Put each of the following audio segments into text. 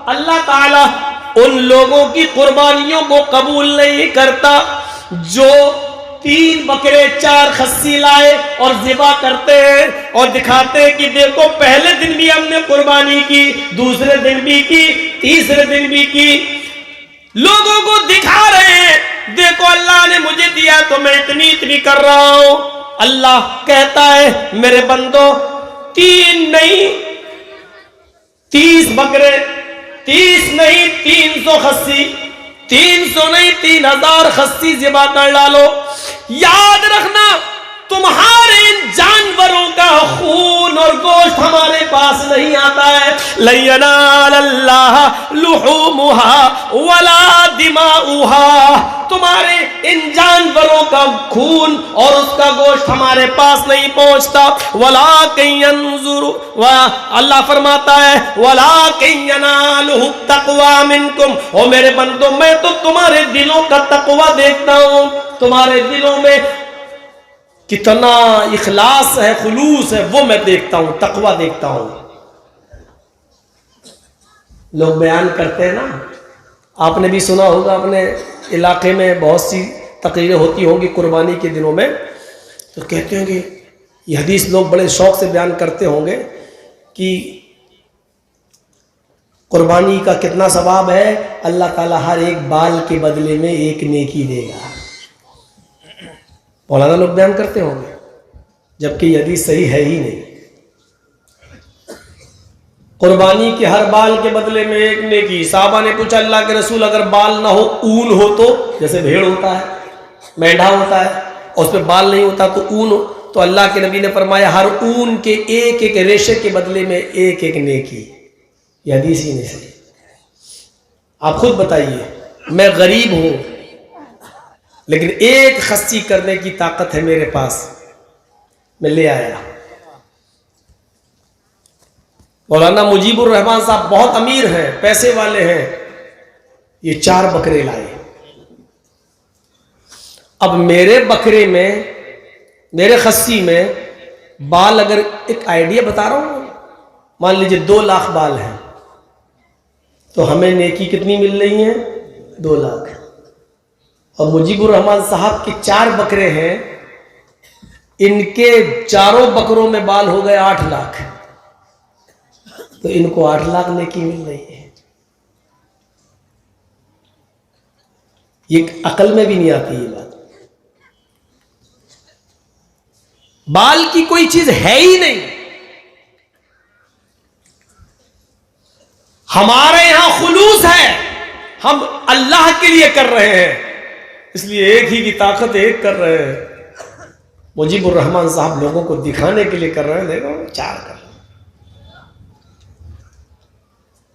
اللہ تعالیٰ ان لوگوں کی قربانیوں کو قبول نہیں کرتا جو 3 بکرے 4 خصی لائے اور ذبح کرتے ہیں اور دکھاتے ہیں کہ دیکھو پہلے دن بھی ہم نے قربانی کی، دوسرے دن بھی کی، تیسرے دن بھی کی، لوگوں کو دکھا رہے ہیں دیکھو اللہ نے مجھے دیا تو میں اتنی کر رہا ہوں۔ اللہ کہتا ہے میرے بندو 3 نہیں 30 بکرے، 30 نہیں 300 خصی، 300 نہیں 3000 خصی ذبح کر ڈالو۔ یاد رکھنا تمہارے ان جانوروں کا خون اور گوشت ہمارے پاس نہیں آتا ہے۔ لَن يَنَالَ اللَّهَ لُحُومُهَا وَلَا دِمَاؤُهَا، تمہارے ان جانوروں کا خون اور اس کا گوشت ہمارے پاس نہیں پہنچتا۔ وَلَٰكِن يَنظُرُ، اللہ فرماتا ہے وَلَٰكِن يَنَالُهُ التَّقْوَىٰ مِنكُمْ، او میرے بندو میں تو تمہارے دلوں کا تقوی دیکھتا ہوں، تمہارے دلوں میں کتنا اخلاص ہے، خلوص ہے، وہ میں دیکھتا ہوں، تقوی دیکھتا ہوں۔ لوگ بیان کرتے ہیں نا، آپ نے بھی سنا ہوگا اپنے علاقے میں بہت سی تقریریں ہوتی ہوں گی قربانی کے دنوں میں، تو کہتے ہیں کہ یہ حدیث لوگ بڑے شوق سے بیان کرتے ہوں گے کہ قربانی کا کتنا ثواب ہے، اللہ تعالیٰ ہر ایک بال کے بدلے میں ایک نیکی دے گا۔ مولانا لوگ بیان کرتے ہوں گے، جبکہ یہ حدیث صحیح ہے ہی نہیں۔ قربانی کے ہر بال کے بدلے میں ایک نیکی۔ صحابہ نے پوچھا اللہ کے رسول اگر بال نہ ہو، اون ہو تو، جیسے بھیڑ ہوتا ہے، مینڈھا ہوتا ہے اور اس پہ بال نہیں ہوتا تو اون ہو، تو اللہ کے نبی نے فرمایا ہر اون کے ایک ریشے کے بدلے میں ایک نیکی۔ یہ حدیث ہی نہیں صحیح۔ آپ خود بتائیے، میں غریب ہوں لیکن ایک خصی کرنے کی طاقت ہے میرے پاس، میں لے آیا۔ مولانا مجیب الرحمان صاحب بہت امیر ہیں، پیسے والے ہیں، یہ 4 بکرے لائے۔ اب میرے بکرے میں، میرے خصی میں بال، اگر ایک آئیڈیا بتا رہا ہوں، مان لیجئے 2 لاکھ بال ہیں تو ہمیں نیکی کتنی مل رہی ہیں؟ 2 لاکھ۔ اور مجیب الرحمان صاحب کے 4 بکرے ہیں، ان کے 4 بکروں میں بال ہو گئے 8 لاکھ، تو ان کو 8 لاکھ نیکی مل رہی ہے۔ یہ عقل میں بھی نہیں آتی یہ بات۔ بال کی کوئی چیز ہے ہی نہیں۔ ہمارے یہاں خلوص ہے، ہم اللہ کے لیے کر رہے ہیں، اس لیے ایک ہی کی طاقت ایک کر رہے ہیں۔ مجیب الرحمان صاحب لوگوں کو دکھانے کے لیے کر رہے ہیں، دیکھو 4 کر رہے ہیں۔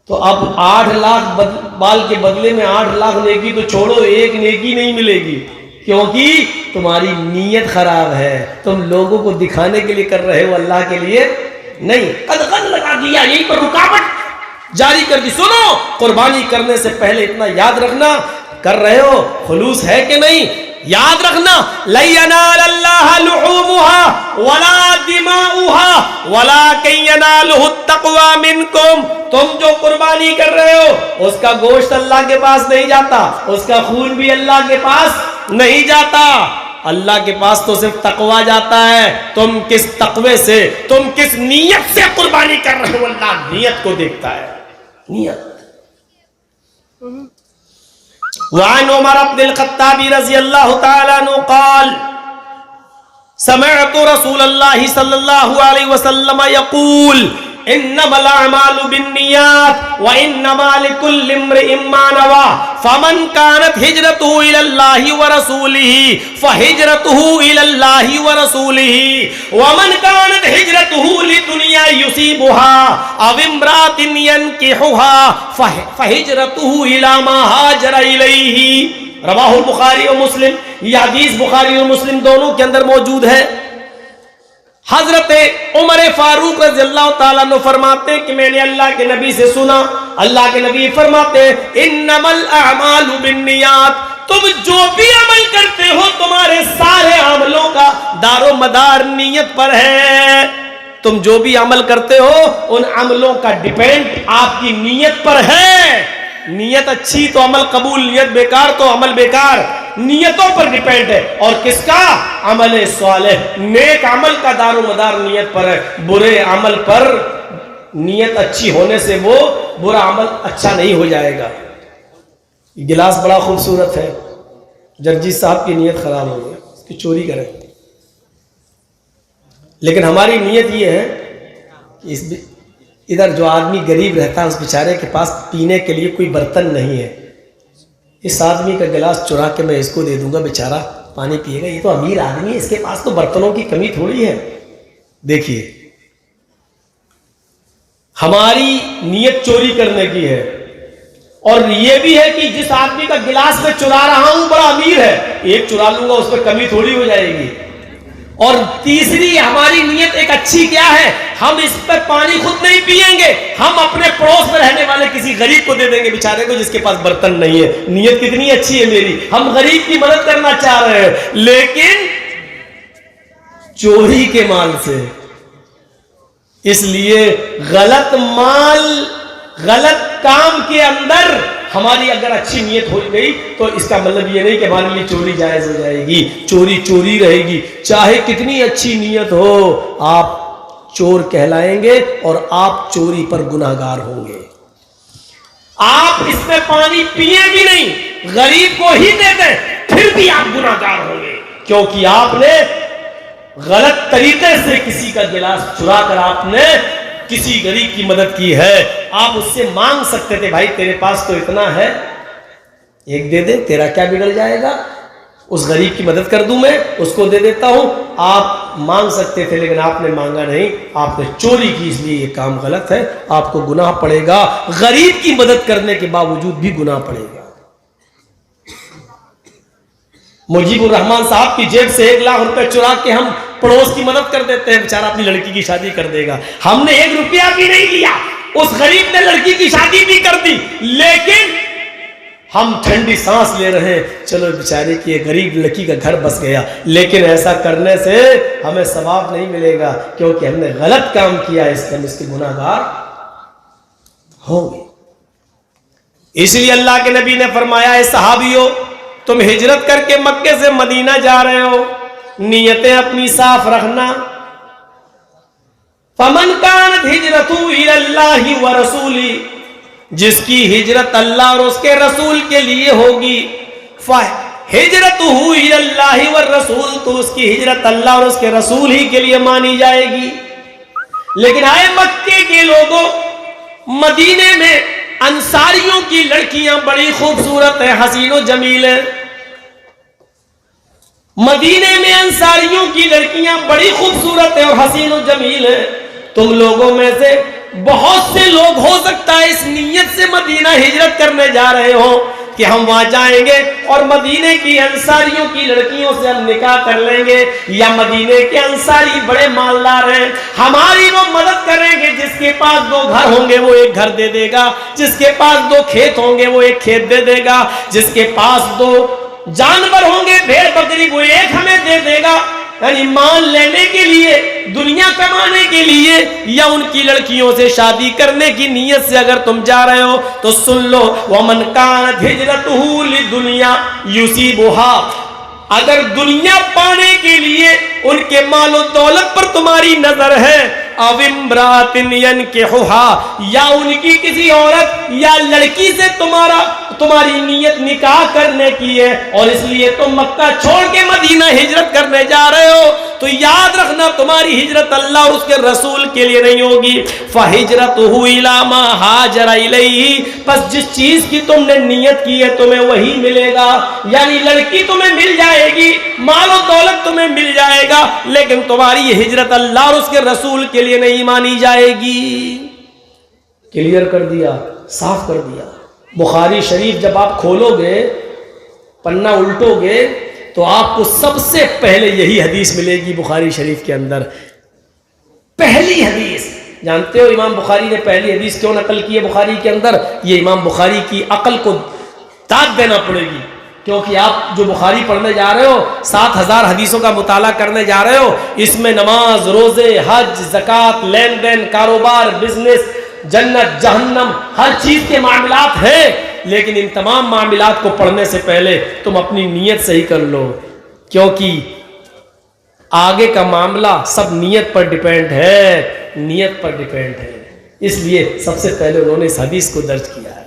تو اب 8 لاکھ بال کے بدلے میں 8 لاکھ نیکی تو چھوڑو، ایک نیکی نہیں ملے گی، کیونکہ تمہاری نیت خراب ہے، تم لوگوں کو دکھانے کے لیے کر رہے ہو، اللہ کے لیے نہیں۔ قدغن لگا دیا، یہیں پر رکاوٹ جاری کر دی۔ سنو، قربانی کرنے سے پہلے اتنا یاد رکھنا، کر رہے ہو خلوص ہے کہ نہیں، یاد رکھنا لَن يَنَالَ اللَّهَ لُحُومُهَا وَلَا دِمَاؤُهَا وَلَٰكِن يَنَالُهُ التَّقْوَىٰ مِنكُمْ، تم جو قربانی کر رہے ہو اس کا گوشت اللہ کے پاس نہیں جاتا، اس کا خون بھی اللہ کے پاس نہیں جاتا، اللہ کے پاس تو صرف تقویٰ جاتا ہے۔ تم کس تقوی سے، تم کس نیت سے قربانی کر رہے ہو، اللہ نیت کو دیکھتا ہے، نیت۔ وعن عمر بن الخطاب رضی اللہ تعالیٰ عنہ قال سمعت رسول اللہ صلی اللہ علیہ وسلم یقول انما الاعمال بالنیات وانما لكل امرئ ما نوى فمن كانت هجرته الى الله ورسوله فهجرته الى الله ورسوله ومن كانت هجرته لدنيا يصيبها او امرأة ينكحها فهجرته الى ما هاجر اليه۔ رواہ البخاری و مسلم، یہ حدیث بخاری اور مسلم دونوں کے اندر موجود ہے۔ حضرت عمر فاروق رضی اللہ تعالیٰ عنہ فرماتے کہ میں نے اللہ کے نبی سے سنا، اللہ کے نبی فرماتے انما الاعمال بالنیات، تم جو بھی عمل کرتے ہو تمہارے سارے عملوں کا دار و مدار نیت پر ہے۔ تم جو بھی عمل کرتے ہو ان عملوں کا ڈیپینڈ آپ کی نیت پر ہے. نیت اچھی تو عمل قبول، نیت بیکار تو عمل بیکار. نیتوں پر ڈیپینڈ ہے. اور کس کا؟ عمل صالح. نیک عمل کا دار و مدار نیت پر ہے. برے عمل پر نیت اچھی ہونے سے وہ برا عمل اچھا نہیں ہو جائے گا. یہ گلاس بڑا خوبصورت ہے، جرجیت صاحب کی نیت خراب ہو گئی، اس کی چوری کریں. لیکن ہماری نیت یہ ہے کہ ادھر جو آدمی غریب رہتا ہے اس بیچارے کے پاس پینے کے لیے کوئی برتن نہیں ہے، اس آدمی کا گلاس چرا کے میں اس کو دے دوں گا، بیچارہ پانی پیے گا. یہ تو امیر آدمی ہے، اس کے پاس تو برتنوں کی کمی تھوڑی ہے. دیکھیے ہماری نیت چوری کرنے کی ہے. اور یہ بھی ہے کہ جس آدمی کا گلاس میں چرا رہا ہوں بڑا امیر ہے، ایک چرا لوں گا اس پہ کمی تھوڑی ہو جائے گی. اور تیسری ہماری نیت ایک اچھی کیا ہے؟ ہم اس پر پانی خود نہیں پئیں گے، ہم اپنے پڑوس میں رہنے والے کسی غریب کو دے دیں گے بیچارے کو جس کے پاس برتن نہیں ہے. نیت کتنی اچھی ہے میری، ہم غریب کی مدد کرنا چاہ رہے ہیں لیکن چوری کے مال سے. اس لیے غلط مال، غلط کام کے اندر ہماری اگر اچھی نیت ہو گئی تو اس کا مطلب یہ نہیں کہ ہمارے لیے چوری جائز ہو جائے گی. چوری چوری رہے گی، چاہے کتنی اچھی نیت ہو، آپ چور کہلائیں گے اور آپ چوری پر گناہگار ہوں گے. آپ اس میں پانی پیے بھی نہیں، غریب کو ہی دے دیں، پھر بھی آپ گناہگار ہوں گے، کیونکہ آپ نے غلط طریقے سے کسی کا گلاس چرا کر آپ نے کسی غریب کی مدد کی ہے. آپ اس سے مانگ سکتے تھے، بھائی تیرے پاس تو اتنا ہے، ایک دے دے، تیرا کیا بگڑ جائے گا، اس غریب کی مدد کر دوں میں، اس کو دے دیتا ہوں. آپ مانگ سکتے تھے لیکن آپ نے مانگا نہیں، آپ نے چوری کی، اس لیے یہ کام غلط ہے. آپ کو گناہ پڑے گا، غریب کی مدد کرنے کے باوجود بھی گناہ پڑے گا. مجیب الرحمان صاحب کی جیب سے 1 لاکھ روپے چرا کے ہم پڑوس کی مدد کر دیتے ہیں، بیچارہ اپنی لڑکی کی شادی کر دے گا. ہم نے 1 روپیہ بھی نہیں لیا، اس غریب نے لڑکی کی شادی بھی کر دی، لیکن ہم ٹھنڈی سانس لے رہے ہیں، چلو بیچارے کی ایک غریب لڑکی کا گھر بس گیا. لیکن ایسا کرنے سے ہمیں ثواب نہیں ملے گا، کیونکہ ہم نے غلط کام کیا، اس کے ہم اس کے گناہگار ہوں گے. اس لیے اللہ کے نبی نے فرمایا، اے صحابیوں تم ہجرت کر کے مکے سے مدینہ جا رہے ہو، نیتیں اپنی صاف رکھنا. فمن کانت ہجرتہ الی اللہ ورسولہ، جس کی ہجرت اللہ اور اس کے رسول کے لیے ہوگی، فہجرتہ الی اللہ والرسول، تو اس کی ہجرت اللہ اور اس کے رسول ہی کے لیے مانی جائے گی. لیکن آئے مکے کے لوگوں، مدینے میں انصاریوں کی لڑکیاں بڑی خوبصورت ہیں، حسین و جمیل ہیں. مدینے میں انصاریوں کی لڑکیاں بڑی خوبصورت ہیں اور حسین و جمیل ہیں. تم لوگوں میں سے بہت سے لوگ ہو سکتا ہے اس نیت سے مدینہ ہجرت کرنے جا رہے ہوں کہ ہم وہاں جائیں گے اور مدینے کی انصاریوں کی لڑکیوں سے ہم نکاح کر لیں گے، یا مدینے کے انصاری بڑے مالدار ہیں، ہماری وہ مدد کریں گے، جس کے پاس 2 گھر ہوں گے وہ 1 گھر دے دے گا، جس کے پاس 2 کھیت ہوں گے وہ 1 کھیت دے دے گا، جس کے پاس 2 جانور ہوں گے بھیڑ بکری وہ 1 ہمیں دے دے گا. یعنی مال لینے کے لیے، دنیا کمانے کے لیے، یا ان کی لڑکیوں سے شادی کرنے کی نیت سے اگر تم جا رہے ہو تو سن لو، وَمَنْ كَانَتْ هِجْرَتُهُ لِلدُّنْيَا يُصِيبُهَا، اگر دنیا پانے کے لیے ان کے مال و دولت پر تمہاری نظر ہے، او امرات ينكحها، یا ان کی کسی عورت یا لڑکی سے تمہاری نیت نکاح کرنے کی ہے، اور اس لیے تم مکہ چھوڑ کے مدینہ ہجرت کرنے جا رہے ہو، تو یاد رکھنا تمہاری ہجرت اللہ اور اس کے رسول کے لیے نہیں ہوگی. فَهِجْرَتُهُ إِلَى مَا هَاجَرَ إِلَيْهِ، پس جس چیز کی تم نے نیت کی ہے تمہیں وہی ملے گا. یعنی لڑکی تمہیں مل جائے گی، مال و دولت تمہیں مل جائے گا، لیکن تمہاری ہجرت اللہ اور اس کے رسول کے لیے نہیں مانی جائے گی. کلیئر کر دیا، صاف کر دیا. بخاری شریف جب آپ کھولو گے، پنہ الٹو گے، تو آپ کو سب سے پہلے یہی حدیث ملے گی بخاری شریف کے اندر. پہلی حدیث، جانتے ہو امام بخاری نے پہلی حدیث کیوں نقل کی ہے بخاری کے اندر؟ یہ امام بخاری کی عقل کو داد دینا پڑے گی. کیونکہ آپ جو بخاری پڑھنے جا رہے ہو 7000 حدیثوں کا مطالعہ کرنے جا رہے ہو، اس میں نماز، روزے، حج، زکوٰۃ، لین دین، کاروبار، بزنس، جنت، جہنم، ہر چیز کے معاملات ہیں، لیکن ان تمام معاملات کو پڑھنے سے پہلے تم اپنی نیت صحیح کر لو، کیونکہ آگے کا معاملہ سب نیت پر ڈیپینڈ ہے، نیت پر ڈیپینڈ ہے۔ اس لیے سب سے پہلے انہوں نے اس حدیث کو درج کیا ہے۔